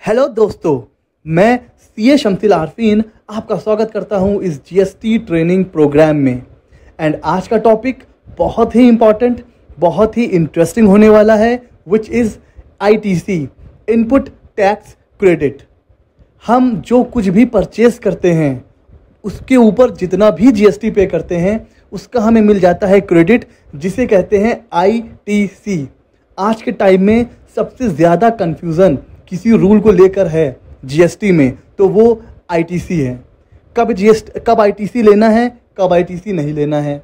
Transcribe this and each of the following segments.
Hello दोस्तों, मैं CA शमसिल Arfeen आपका स्वागत करता हूं इस जीएसटी ट्रेनिंग प्रोग्राम में। एंड आज का टॉपिक बहुत ही इम्पॉर्टेंट, बहुत ही इंटरेस्टिंग होने वाला है, which is ITC, input tax credit. हम जो कुछ भी परचेज करते हैं उसके ऊपर जितना भी जीएसटी पे करते हैं उसका हमें मिल जाता है क्रेडिट, जिसे कहते हैं आईटीसी। आज के टाइम में सबसे ज़्यादा कन्फ्यूज़न किसी रूल को लेकर है जीएसटी में, तो वो आईटीसी है। कब आईटीसी लेना है, कब आईटीसी नहीं लेना है,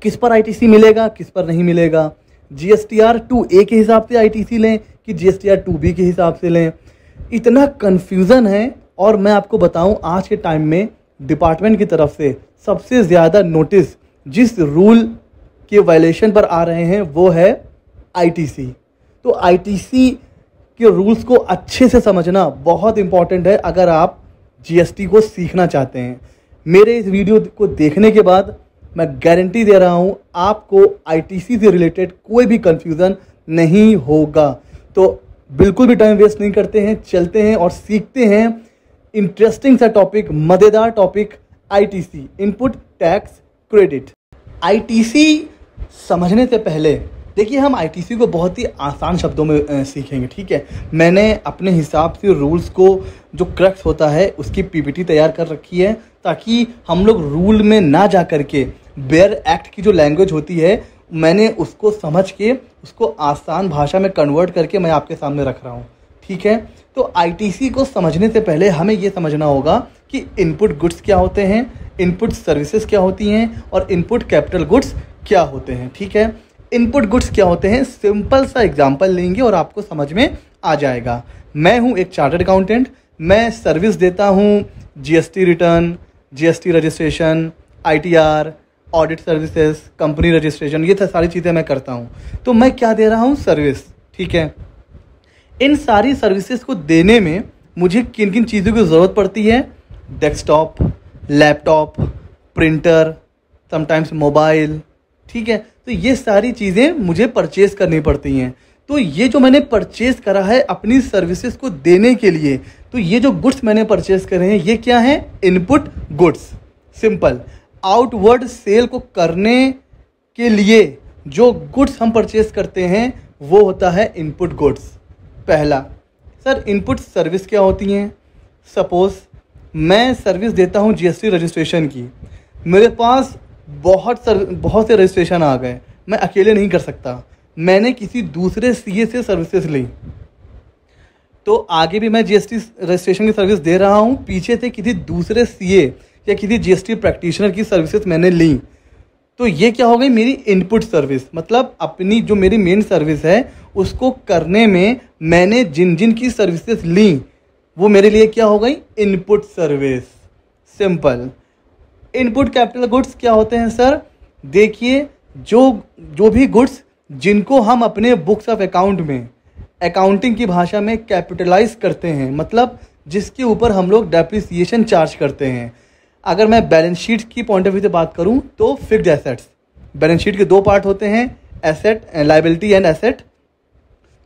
किस पर आईटीसी मिलेगा, किस पर नहीं मिलेगा, जीएसटीआर 2A के हिसाब से आईटीसी लें कि जीएसटीआर 2B के हिसाब से लें, इतना कन्फ्यूज़न है। और मैं आपको बताऊं, आज के टाइम में डिपार्टमेंट की तरफ से सबसे ज़्यादा नोटिस जिस रूल के वायलेशन पर आ रहे हैं वो है आईटीसी। तो आईटीसी के रूल्स को अच्छे से समझना बहुत इंपॉर्टेंट है अगर आप जीएसटी को सीखना चाहते हैं। मेरे इस वीडियो को देखने के बाद मैं गारंटी दे रहा हूं आपको आईटीसी से रिलेटेड कोई भी कंफ्यूजन नहीं होगा। तो बिल्कुल भी टाइम वेस्ट नहीं करते हैं, चलते हैं और सीखते हैं इंटरेस्टिंग सा टॉपिक, मज़ेदार topic, ITC, input tax credit. ITC समझने से पहले देखिए, हम आईटीसी को बहुत ही आसान शब्दों में सीखेंगे, ठीक है। मैंने अपने हिसाब से रूल्स को जो क्रक्स होता है उसकी पीपीटी तैयार कर रखी है, ताकि हम लोग रूल में ना जा कर के बेयर एक्ट की जो लैंग्वेज होती है मैंने उसको समझ के उसको आसान भाषा में कन्वर्ट करके मैं आपके सामने रख रहा हूँ, ठीक है। तो आईटीसी को समझने से पहले हमें ये समझना होगा कि इनपुट गुड्स क्या होते हैं, इनपुट सर्विसेज क्या होती हैं और इनपुट कैपिटल गुड्स क्या होते हैं, ठीक है। इनपुट गुड्स क्या होते हैं, सिंपल सा एग्जांपल लेंगे और आपको समझ में आ जाएगा। मैं हूं एक चार्टर्ड अकाउंटेंट, मैं सर्विस देता हूं GST return, GST registration, ITR, audit services, company registration, ये सारी चीज़ें मैं करता हूं। तो मैं क्या दे रहा हूं, सर्विस, ठीक है। इन सारी सर्विसेज को देने में मुझे किन किन चीज़ों की ज़रूरत पड़ती है, desktop, laptop, printer, sometimes mobile, ठीक है। तो ये सारी चीज़ें मुझे परचेज करनी पड़ती हैं। तो ये जो मैंने परचेज करा है अपनी सर्विसेज को देने के लिए, तो ये जो गुड्स मैंने परचेज करे हैं ये क्या है, input goods. Simple, outward sale को करने के लिए जो गुड्स हम परचेज करते हैं वो होता है इनपुट गुड्स। पहला, सर इनपुट सर्विस क्या होती हैं। सपोज मैं सर्विस देता हूँ जीएसटी रजिस्ट्रेशन की, मेरे पास बहुत से रजिस्ट्रेशन आ गए, मैं अकेले नहीं कर सकता, मैंने किसी दूसरे सीए से सर्विसेज ली। तो आगे भी मैं जीएसटी रजिस्ट्रेशन की सर्विस दे रहा हूँ, पीछे से किसी दूसरे सीए या किसी जीएसटी प्रैक्टिशनर की सर्विसेज मैंने ली। तो ये क्या हो गई, मेरी इनपुट सर्विस। मतलब अपनी जो मेरी मेन सर्विस है उसको करने में मैंने जिन जिन की सर्विसेज ली वो मेरे लिए क्या हो गई, input service. Simple. Input capital goods क्या होते हैं सर, देखिए जो भी गुड्स जिनको हम अपने बुक्स ऑफ अकाउंट में, अकाउंटिंग की भाषा में कैपिटलाइज करते हैं, मतलब जिसके ऊपर हम लोग डेप्रिसिएशन चार्ज करते हैं। अगर मैं बैलेंस शीट की पॉइंट ऑफ व्यू से बात करूं तो फिक्स्ड एसेट्स, बैलेंस शीट के दो पार्ट होते हैं, एसेट, लायबिलिटी एंड एसेट।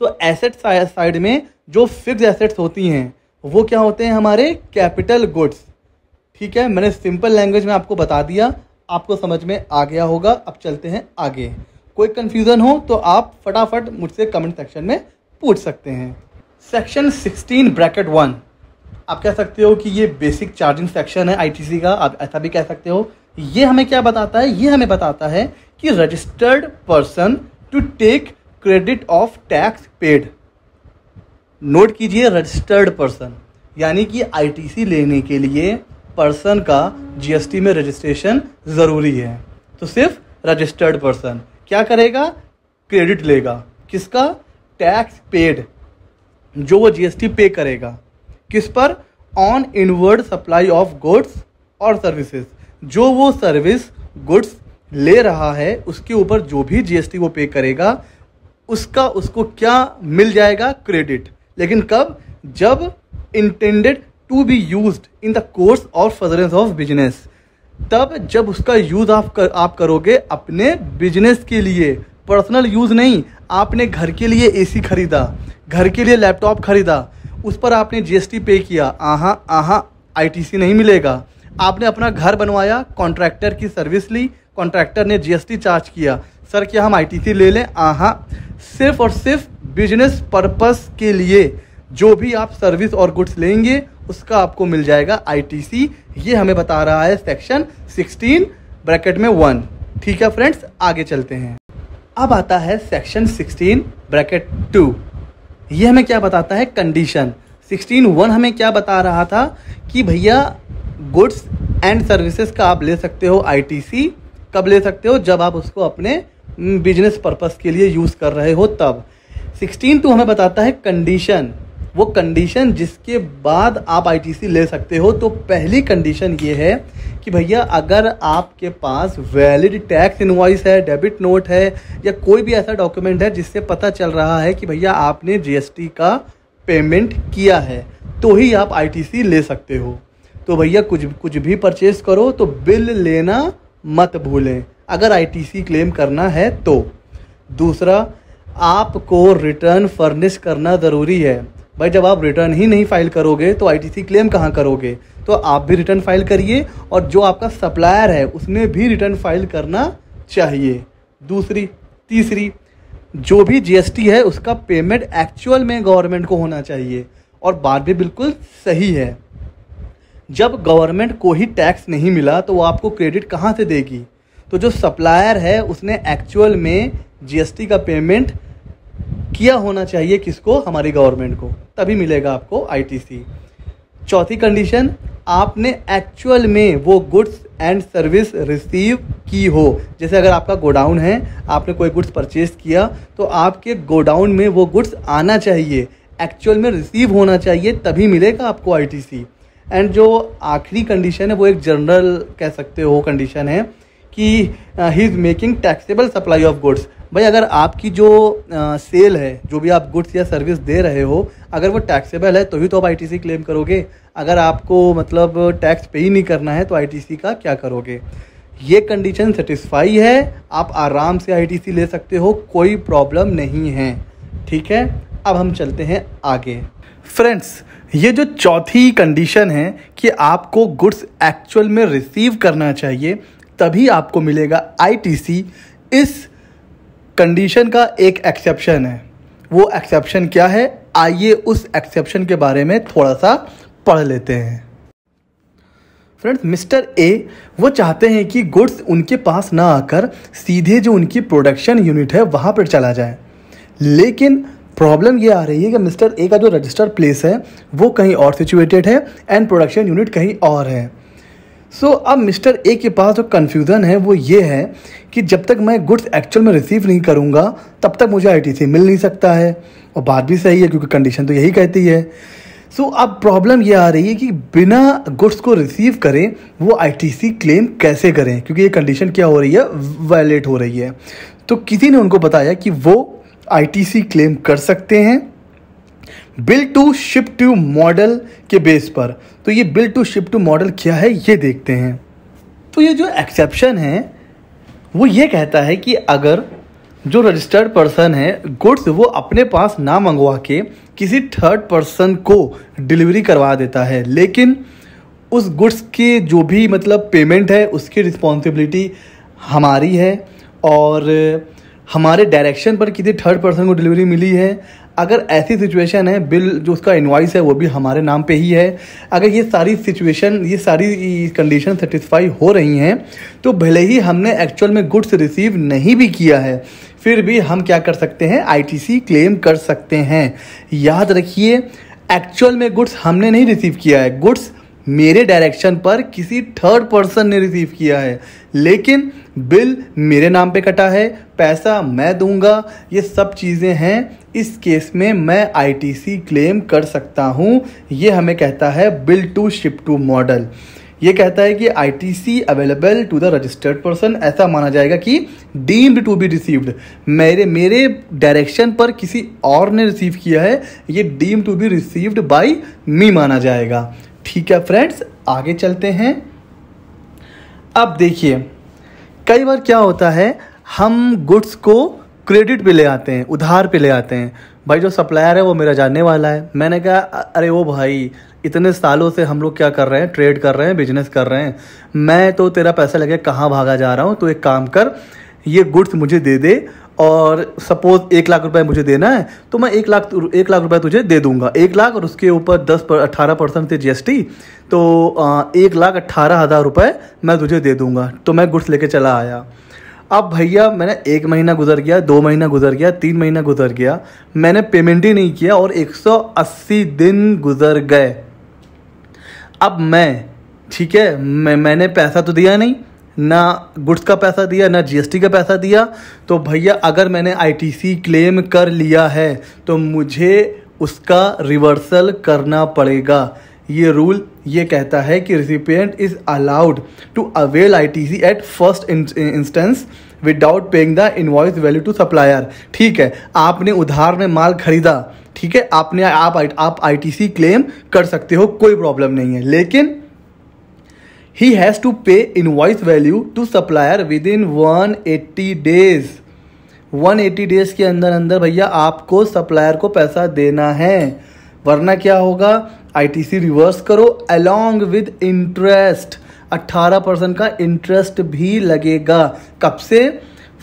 तो एसेट साइड में जो फिक्स्ड एसेट्स होती हैं वो क्या होते हैं, हमारे कैपिटल गुड्स, ठीक है। मैंने सिंपल लैंग्वेज में आपको बता दिया, आपको समझ में आ गया होगा। अब चलते हैं आगे। कोई कंफ्यूजन हो तो आप फटाफट मुझसे कमेंट सेक्शन में पूछ सकते हैं। सेक्शन 16 ब्रैकेट 1, आप कह सकते हो कि ये बेसिक चार्जिंग सेक्शन है आईटीसी का, आप ऐसा भी कह सकते हो। ये हमें क्या बताता है, ये हमें बताता है कि registered person to take credit of tax paid. Note कीजिए, रजिस्टर्ड पर्सन, यानी कि आईटीसी लेने के लिए पर्सन का जीएसटी में रजिस्ट्रेशन ज़रूरी है। तो सिर्फ रजिस्टर्ड पर्सन क्या करेगा, क्रेडिट लेगा, किसका, टैक्स पेड, जो वो जीएसटी पे करेगा, किस पर, on inward supply of goods और सर्विसेज। जो वो सर्विस गुड्स ले रहा है उसके ऊपर जो भी जीएसटी वो पे करेगा उसको क्या मिल जाएगा, क्रेडिट। लेकिन कब, जब intended to be used in the course और फर्दरेंस ऑफ बिजनेस, तब जब उसका यूज आप करोगे अपने बिजनेस के लिए, पर्सनल यूज नहीं। आपने घर के लिए एसी खरीदा, घर के लिए लैपटॉप खरीदा, उस पर आपने जीएसटी पे किया, आईटीसी नहीं मिलेगा। आपने अपना घर बनवाया, कॉन्ट्रैक्टर की सर्विस ली, कॉन्ट्रैक्टर ने जीएसटी चार्ज किया, सर क्या हम आईटीसी ले लें? सिर्फ और सिर्फ बिजनेस पर्पस के लिए जो भी आप सर्विस और गुड्स लेंगे उसका आपको मिल जाएगा आईटीसी। ये हमें बता रहा है सेक्शन 16 ब्रैकेट में 1। ठीक है फ्रेंड्स, आगे चलते हैं। अब आता है सेक्शन 16 ब्रैकेट 2। ये हमें क्या बताता है? कंडीशन। 16(1) हमें क्या बता रहा था कि भैया गुड्स एंड सर्विसेज का आप ले सकते हो आईटीसी। कब ले सकते हो? जब आप उसको अपने बिजनेस पर्पस के लिए यूज़ कर रहे हो तब। 16(2) हमें बताता है कंडीशन। वो कंडीशन जिसके बाद आप आईटीसी ले सकते हो। तो पहली कंडीशन ये है कि भैया अगर आपके पास वैलिड टैक्स इनवॉइस है, डेबिट नोट है या कोई भी ऐसा डॉक्यूमेंट है जिससे पता चल रहा है कि भैया आपने जीएसटी का पेमेंट किया है, तो ही आप आईटीसी ले सकते हो। तो भैया कुछ भी परचेज करो तो बिल लेना मत भूलें अगर आईटीसी क्लेम करना है तो। दूसरा, आपको रिटर्न फर्निश करना ज़रूरी है। भाई जब आप रिटर्न ही नहीं फाइल करोगे तो आईटीसी क्लेम कहाँ करोगे? तो आप भी रिटर्न फाइल करिए और जो आपका सप्लायर है उसने भी रिटर्न फाइल करना चाहिए। तीसरी, जो भी जीएसटी है उसका पेमेंट एक्चुअल में गवर्नमेंट को होना चाहिए। और बात भी बिल्कुल सही है, जब गवर्नमेंट को ही टैक्स नहीं मिला तो वो आपको क्रेडिट कहाँ से देगी? तो जो सप्लायर है उसने एक्चुअल में जीएसटी का पेमेंट किया होना चाहिए। किसको? हमारी गवर्नमेंट को, तभी मिलेगा आपको आईटीसी। चौथी कंडीशन, आपने एक्चुअल में वो गुड्स एंड सर्विस रिसीव की हो। जैसे अगर आपका गोडाउन है, आपने कोई गुड्स परचेज किया तो आपके गोडाउन में वो गुड्स आना चाहिए, एक्चुअल में रिसीव होना चाहिए, तभी मिलेगा आपको आईटीसी। एंड जो आखिरी कंडीशन है वो एक जनरल कह सकते हो कंडीशन है कि he is making taxable supply of goods. भाई अगर आपकी जो सेल है, जो भी आप गुड्स या सर्विस दे रहे हो, अगर वो टैक्सेबल है तो ही तो आप आईटीसी क्लेम करोगे। अगर आपको मतलब टैक्स पे ही नहीं करना है तो आईटीसी का क्या करोगे? ये कंडीशन सेटिस्फाई है, आप आराम से आईटीसी ले सकते हो, कोई प्रॉब्लम नहीं है। ठीक है, अब हम चलते हैं आगे। फ्रेंड्स, ये जो चौथी कंडीशन है कि आपको गुड्स एक्चुअल में रिसीव करना चाहिए तभी आपको मिलेगा आईटीसी, इस कंडीशन का एक एक्सेप्शन है। वो एक्सेप्शन क्या है? आइए उस एक्सेप्शन के बारे में थोड़ा सा पढ़ लेते हैं। फ्रेंड्स, मिस्टर ए वो चाहते हैं कि गुड्स उनके पास ना आकर सीधे जो उनकी प्रोडक्शन यूनिट है वहाँ पर चला जाए, लेकिन प्रॉब्लम ये आ रही है कि मिस्टर ए का जो रजिस्टर्ड प्लेस है वो कहीं और सिचुएटेड है एंड प्रोडक्शन यूनिट कहीं और है। अब मिस्टर ए के पास जो कन्फ्यूज़न है वो ये है कि जब तक मैं गुड्स एक्चुअल में रिसीव नहीं करूँगा तब तक मुझे आईटीसी मिल नहीं सकता है। और बात भी सही है क्योंकि कंडीशन तो यही कहती है। अब प्रॉब्लम ये आ रही है कि बिना गुड्स को रिसीव करें वो आईटीसी क्लेम कैसे करें, क्योंकि ये कंडीशन क्या हो रही है? वायलेट हो रही है। तो किसी ने उनको बताया कि वो आईटीसी क्लेम कर सकते हैं bill to ship to model के बेस पर। तो ये bill to ship to model क्या है ये देखते हैं। तो ये जो एक्सेप्शन है वो ये कहता है कि अगर जो रजिस्टर्ड पर्सन है गुड्स वो अपने पास ना मंगवा के किसी थर्ड पर्सन को डिलीवरी करवा देता है, लेकिन उस गुड्स के जो भी मतलब पेमेंट है उसकी रिस्पॉन्सिबिलिटी हमारी है और हमारे डायरेक्शन पर किसी थर्ड पर्सन को डिलीवरी मिली है। अगर ऐसी सिचुएशन है, बिल जो उसका इनवॉइस है वो भी हमारे नाम पे ही है, अगर ये सारी सिचुएशन, ये सारी कंडीशन सेटिस्फाई हो रही हैं, तो भले ही हमने एक्चुअल में गुड्स रिसीव नहीं भी किया है फिर भी हम क्या कर सकते हैं? आईटीसी क्लेम कर सकते हैं। याद रखिए, एक्चुअल में गुड्स हमने नहीं रिसीव किया है, गुड्स मेरे डायरेक्शन पर किसी थर्ड पर्सन ने रिसीव किया है, लेकिन बिल मेरे नाम पे कटा है, पैसा मैं दूंगा, ये सब चीज़ें हैं। इस केस में मैं आईटीसी क्लेम कर सकता हूं। ये हमें कहता है bill to ship to model. ये कहता है कि ITC available to the registered person, ऐसा माना जाएगा कि डीम्ड टू बी रिसीव्ड, मेरे डायरेक्शन पर किसी और ने रिसीव किया है, ये deemed to be received by me माना जाएगा। ठीक है फ्रेंड्स, आगे चलते हैं। अब देखिए, कई बार क्या होता है, हम गुड्स को क्रेडिट पे ले आते हैं, उधार पे ले आते हैं। भाई जो सप्लायर है वो मेरा जानने वाला है। मैंने कहा अरे वो भाई इतने सालों से हम लोग क्या कर रहे हैं, ट्रेड कर रहे हैं, बिजनेस कर रहे हैं, मैं तो तेरा पैसा लेके कहाँ भागा जा रहा हूँ, तो एक काम कर ये गुड्स मुझे दे दे, और सपोज 1 लाख रुपए मुझे देना है तो मैं 1 लाख रुपए तुझे दे दूंगा, 1 लाख और उसके ऊपर 18% से GST, तो 1,18,000 रुपये मैं तुझे दे दूंगा। तो मैं गुड्स लेके चला आया। अब भैया मैंने 1 महीना गुजर गया, 2 महीना गुजर गया, 3 महीना गुजर गया, मैंने पेमेंट ही नहीं किया और 180 दिन गुजर गए। अब मैं ठीक है, मैंने पैसा तो दिया नहीं, ना गुड्स का पैसा दिया, ना GST का पैसा दिया, तो भैया अगर मैंने ITC क्लेम कर लिया है तो मुझे उसका रिवर्सल करना पड़ेगा। ये रूल ये कहता है कि recipient is allowed to avail ITC at first instance without paying the invoice value to supplier. ठीक है, आपने उधार में माल खरीदा, ठीक है, आप ITC क्लेम कर सकते हो, कोई प्रॉब्लम नहीं है, लेकिन he has to pay invoice value to supplier within 180 days। 180 days के अंदर भैया आपको सप्लायर को पैसा देना है, वरना क्या होगा, ITC रिवर्स करो along with इंटरेस्ट, 18% का इंटरेस्ट भी लगेगा। कब से?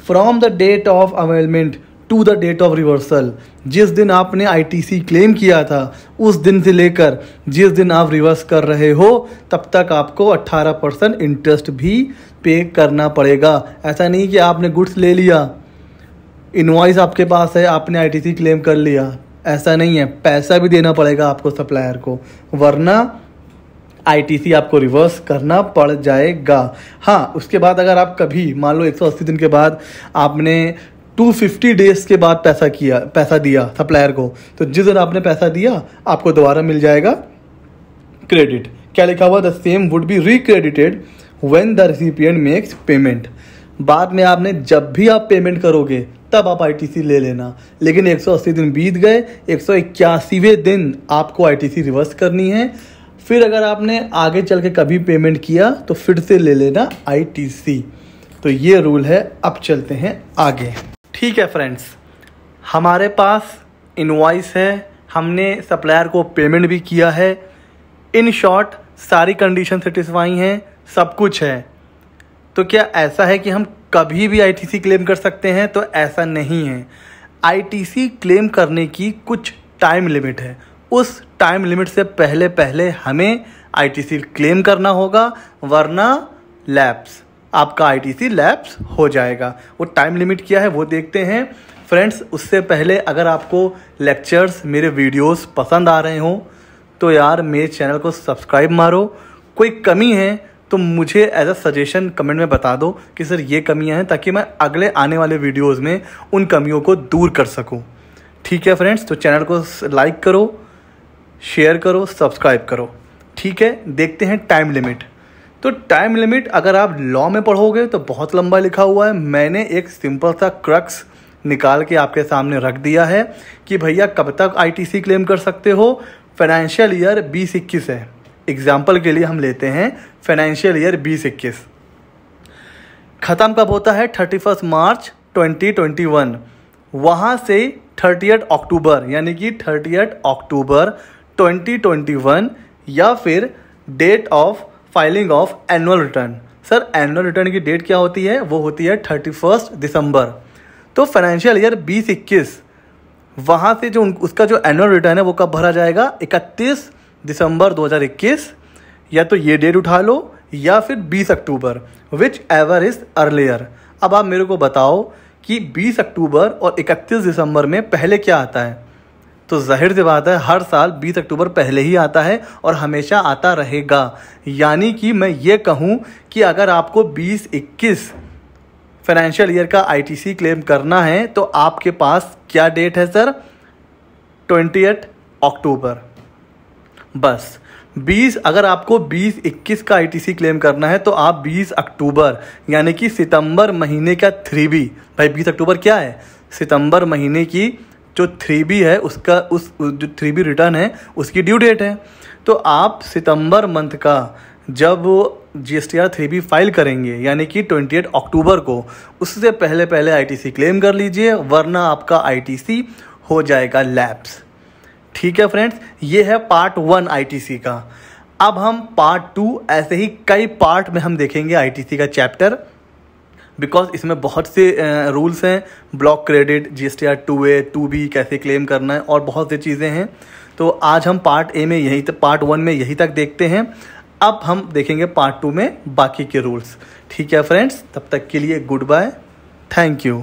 From the date of availment to the date of reversal. जिस दिन आपने ITC क्लेम किया था उस दिन से लेकर जिस दिन आप रिवर्स कर रहे हो तब तक आपको 18% इंटरेस्ट भी पे करना पड़ेगा। ऐसा नहीं कि आपने गुड्स ले लिया, इनवॉइस आपके पास है, आपने ITC क्लेम कर लिया, ऐसा नहीं है, पैसा भी देना पड़ेगा आपको सप्लायर को, वरना ITC आपको रिवर्स करना पड़ जाएगा। हाँ, उसके बाद अगर आप कभी मान लो 180 दिन के बाद आपने 250 डेज के बाद पैसा दिया सप्लायर को, तो जिस दिन आपने पैसा दिया आपको दोबारा मिल जाएगा क्रेडिट। क्या लिखा हुआ? The same would be recredited when the recipient makes payment. बाद में आपने जब भी आप पेमेंट करोगे तब आप ITC ले लेना, लेकिन 180 दिन बीत गए, 181वें दिन आपको ITC रिवर्स करनी है। फिर अगर आपने आगे चल के कभी पेमेंट किया तो फिर से ले लेना ITC। तो ये रूल है। अब चलते हैं आगे। ठीक है फ्रेंड्स, हमारे पास इनवॉइस है, हमने सप्लायर को पेमेंट भी किया है, इन शॉर्ट सारी कंडीशन सेटिस्फाई हैं, सब कुछ है। तो क्या ऐसा है कि हम कभी भी ITC क्लेम कर सकते हैं? तो ऐसा नहीं है। ITC क्लेम करने की कुछ टाइम लिमिट है, उस टाइम लिमिट से पहले हमें ITC क्लेम करना होगा, वरना लैप्स, आपका ITC लैप्स हो जाएगा। वो टाइम लिमिट क्या है वो देखते हैं फ्रेंड्स। उससे पहले अगर आपको लेक्चर्स, मेरे वीडियोस पसंद आ रहे हो तो यार मेरे चैनल को सब्सक्राइब मारो। कोई कमी है तो मुझे एज अ सजेशन कमेंट में बता दो कि सर ये कमियां हैं, ताकि मैं अगले आने वाले वीडियोस में उन कमियों को दूर कर सकूं। ठीक है फ्रेंड्स, तो चैनल को लाइक करो, शेयर करो, सब्सक्राइब करो। ठीक है, देखते हैं टाइम लिमिट। तो टाइम लिमिट अगर आप लॉ में पढ़ोगे तो बहुत लंबा लिखा हुआ है। मैंने एक सिंपल सा क्रक्स निकाल के आपके सामने रख दिया है कि भैया कब तक ITC क्लेम कर सकते हो। फाइनेंशियल ईयर 2021 है, एग्जाम्पल के लिए हम लेते हैं फाइनेंशियल ईयर 2021 ख़त्म कब होता है? 31 मार्च 2021। वहाँ से 30 अक्टूबर, यानी कि 30 अक्टूबर 2021, या फिर date of filing of annual return. Sir annual return की डेट क्या होती है? वो होती है 31 दिसंबर। तो फाइनेंशियल ईयर 2021 वहाँ से जो उसका जो एनुअल रिटर्न है वो कब भरा जाएगा? 31 दिसंबर 2021, या तो ये डेट उठा लो या फिर 20 अक्टूबर, विच एवर इज़ अर्लियर। अब आप मेरे को बताओ कि 20 अक्टूबर और 31 दिसंबर में पहले क्या आता है? तो जाहिर सी बात है हर साल 20 अक्टूबर पहले ही आता है और हमेशा आता रहेगा। यानी कि मैं ये कहूँ कि अगर आपको 2021 फाइनेंशियल ईयर का ITC क्लेम करना है तो आपके पास क्या डेट है सर? 28 अक्टूबर। बस 20, अगर आपको 2021 का ITC क्लेम करना है तो आप 20 अक्टूबर यानी कि सितंबर महीने का 3B, भाई 20 अक्टूबर क्या है? सितंबर महीने की जो 3B है उसका जो 3B रिटर्न है उसकी ड्यू डेट है। तो आप सितंबर मंथ का जब GSTR 3B फाइल करेंगे यानी कि 28 अक्टूबर को, उससे पहले ITC क्लेम कर लीजिए, वरना आपका ITC हो जाएगा लैप्स। ठीक है फ्रेंड्स, ये है पार्ट 1 आईटीसी का। अब हम पार्ट 2 ऐसे ही कई पार्ट में हम देखेंगे आईटीसी का चैप्टर, बिकॉज इसमें बहुत से रूल्स हैं, block credit, GSTR 2A 2B कैसे क्लेम करना है और बहुत सी चीज़ें हैं। तो आज हम पार्ट ए में यही तक, पार्ट 1 में यही तक देखते हैं। अब हम देखेंगे पार्ट 2 में बाकी के रूल्स। ठीक है फ्रेंड्स, तब तक के लिए गुड बाय, थैंक यू।